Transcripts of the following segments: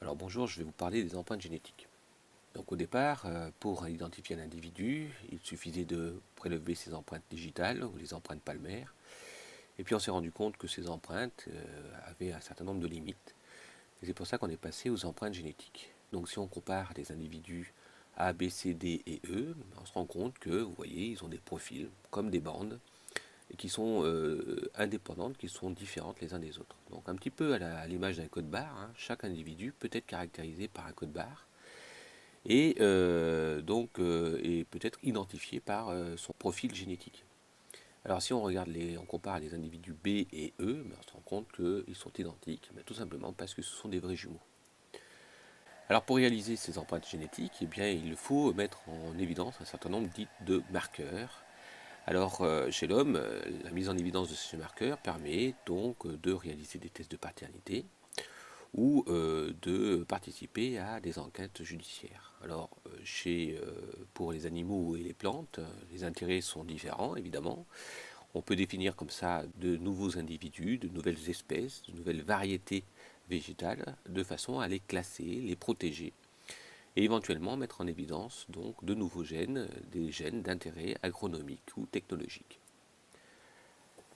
Alors bonjour, je vais vous parler des empreintes génétiques. Donc au départ, pour identifier un individu, il suffisait de prélever ses empreintes digitales ou les empreintes palmaires. Et puis on s'est rendu compte que ces empreintes avaient un certain nombre de limites. Et c'est pour ça qu'on est passé aux empreintes génétiques. Donc si on compare les individus A, B, C, D et E, on se rend compte que, vous voyez, ils ont des profils comme des bandes et qui sont indépendantes, qui sont différentes les uns des autres. Donc un petit peu à l'image d'un code barre, hein, chaque individu peut être caractérisé par un code barre et et peut-être identifié par son profil génétique. Alors si on regarde on compare les individus B et E, ben, on se rend compte qu'ils sont identiques, mais tout simplement parce que ce sont des vrais jumeaux. Alors pour réaliser ces empreintes génétiques, eh bien, il faut mettre en évidence un certain nombre dits de marqueurs. Alors chez l'homme, la mise en évidence de ces marqueurs permet donc de réaliser des tests de paternité, ou de participer à des enquêtes judiciaires. Alors, pour les animaux et les plantes, les intérêts sont différents, évidemment. On peut définir comme ça de nouveaux individus, de nouvelles espèces, de nouvelles variétés végétales, de façon à les classer, les protéger, et éventuellement mettre en évidence donc de nouveaux gènes, des gènes d'intérêt agronomique ou technologique.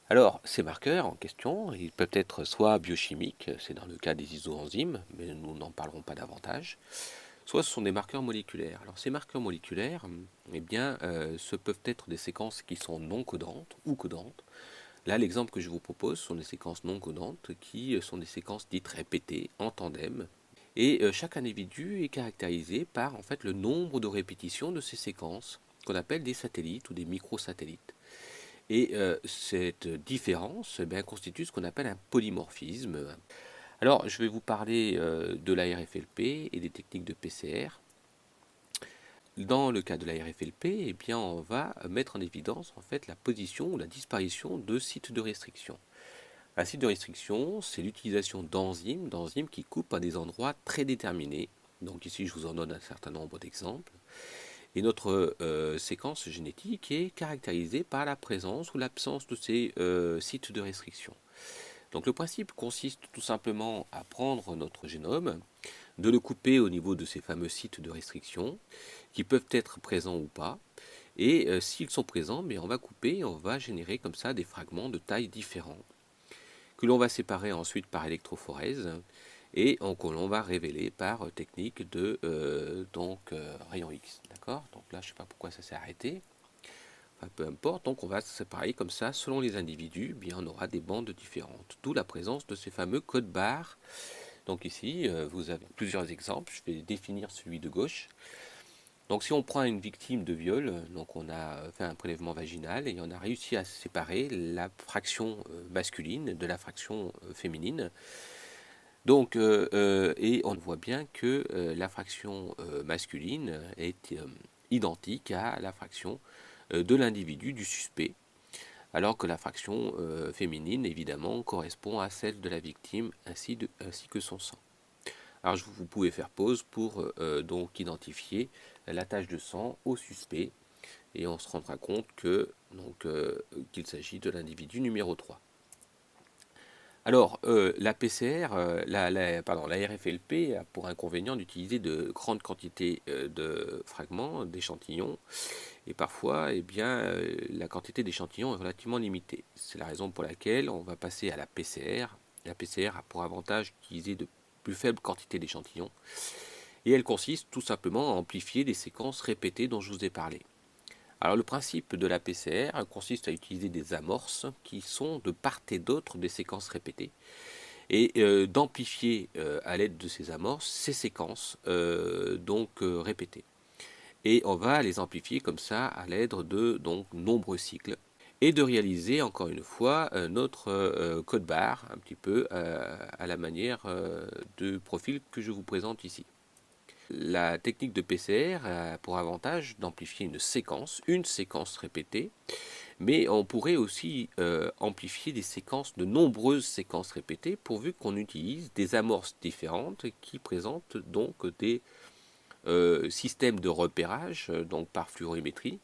Alors, ces marqueurs en question, ils peuvent être soit biochimiques, c'est dans le cas des isoenzymes, mais nous n'en parlerons pas davantage, soit ce sont des marqueurs moléculaires. Alors, ces marqueurs moléculaires, eh bien, ce peuvent être des séquences qui sont non codantes ou codantes. Là, l'exemple que je vous propose sont des séquences non codantes qui sont des séquences dites répétées en tandem. Et chaque individu est caractérisé par en fait le nombre de répétitions de ces séquences qu'on appelle des satellites ou des microsatellites. Et cette différence constitue ce qu'on appelle un polymorphisme. Alors, je vais vous parler de la RFLP et des techniques de PCR. Dans le cas de la RFLP, eh bien, on va mettre en évidence en fait la position ou la disparition de sites de restriction. Un site de restriction, c'est l'utilisation d'enzymes qui coupent à des endroits très déterminés. Donc ici, je vous en donne un certain nombre d'exemples. Et notre séquence génétique est caractérisée par la présence ou l'absence de ces sites de restriction. Donc le principe consiste tout simplement à prendre notre génome, de le couper au niveau de ces fameux sites de restriction, qui peuvent être présents ou pas. Et s'ils sont présents, on va couper et on va générer comme ça des fragments de taille différentes, que l'on va séparer ensuite par électrophorèse et que l'on va révéler par technique de rayon X. D'accord. Donc là, je ne sais pas pourquoi ça s'est arrêté. Enfin, peu importe. Donc on va séparer comme ça, selon les individus, bien on aura des bandes différentes. D'où la présence de ces fameux codes barres. Donc ici, vous avez plusieurs exemples. Je vais définir celui de gauche. Donc si on prend une victime de viol, donc on a fait un prélèvement vaginal et on a réussi à séparer la fraction masculine de la fraction féminine. Donc, et on voit bien que la fraction masculine est identique à la fraction de l'individu, du suspect, alors que la fraction féminine, évidemment, correspond à celle de la victime ainsi que son sang. Alors, vous pouvez faire pause pour donc identifier la tache de sang au suspect, et on se rendra compte qu'il s'agit de l'individu numéro 3. Alors, la PCR, la RFLP a pour inconvénient d'utiliser de grandes quantités de fragments, d'échantillons, et parfois, la quantité d'échantillons est relativement limitée. C'est la raison pour laquelle on va passer à la PCR. La PCR a pour avantage d'utiliser de plus faibles quantités d'échantillons, et elle consiste tout simplement à amplifier les séquences répétées dont je vous ai parlé. Alors le principe de la PCR consiste à utiliser des amorces qui sont de part et d'autre des séquences répétées et d'amplifier à l'aide de ces amorces ces séquences répétées. Et on va les amplifier comme ça à l'aide de nombreux cycles et de réaliser encore une fois notre code barre un petit peu à la manière de profil que je vous présente ici. La technique de PCR a pour avantage d'amplifier une séquence répétée, mais on pourrait aussi amplifier de nombreuses séquences répétées, pourvu qu'on utilise des amorces différentes qui présentent donc des systèmes de repérage, donc par fluorimétrie,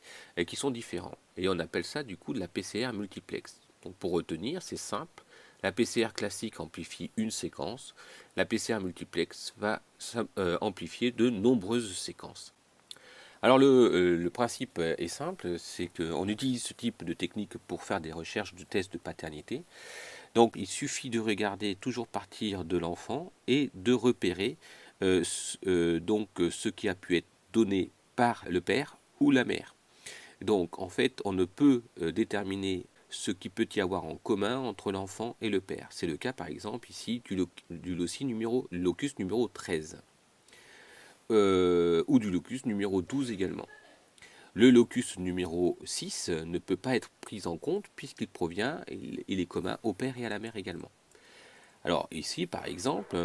qui sont différents. Et on appelle ça du coup de la PCR multiplex. Donc pour retenir, c'est simple, La PCR classique amplifie une séquence. La PCR multiplex va amplifier de nombreuses séquences. Alors le principe est simple, c'est qu'on utilise ce type de technique pour faire des recherches de tests de paternité. Donc il suffit de regarder toujours partir de l'enfant et de repérer ce qui a pu être donné par le père ou la mère. Donc en fait on ne peut déterminer ce qu'il peut y avoir en commun entre l'enfant et le père. C'est le cas par exemple ici du locus numéro 13 ou du locus numéro 12 également. Le locus numéro 6 ne peut pas être pris en compte puisqu'il provient, il est commun au père et à la mère également. Alors ici, par exemple,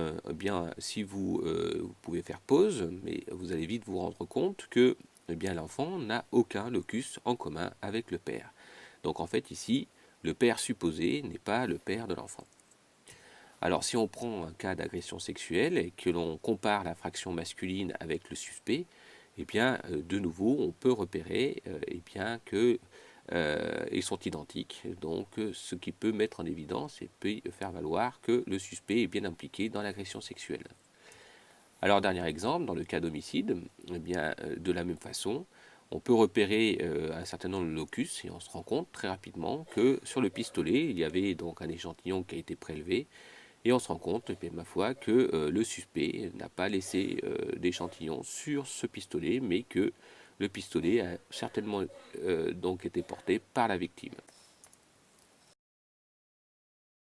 si vous pouvez faire pause, mais vous allez vite vous rendre compte que l'enfant n'a aucun locus en commun avec le père. Donc en fait ici, le père supposé n'est pas le père de l'enfant. Alors si on prend un cas d'agression sexuelle et que l'on compare la fraction masculine avec le suspect, de nouveau, on peut repérer que ils sont identiques, donc ce qui peut mettre en évidence et peut faire valoir que le suspect est bien impliqué dans l'agression sexuelle. Alors dernier exemple, dans le cas d'homicide, de la même façon, on peut repérer un certain nombre de locus et on se rend compte très rapidement que sur le pistolet, il y avait donc un échantillon qui a été prélevé et on se rend compte, ma foi, que le suspect n'a pas laissé d'échantillon sur ce pistolet, mais que le pistolet a certainement donc été porté par la victime.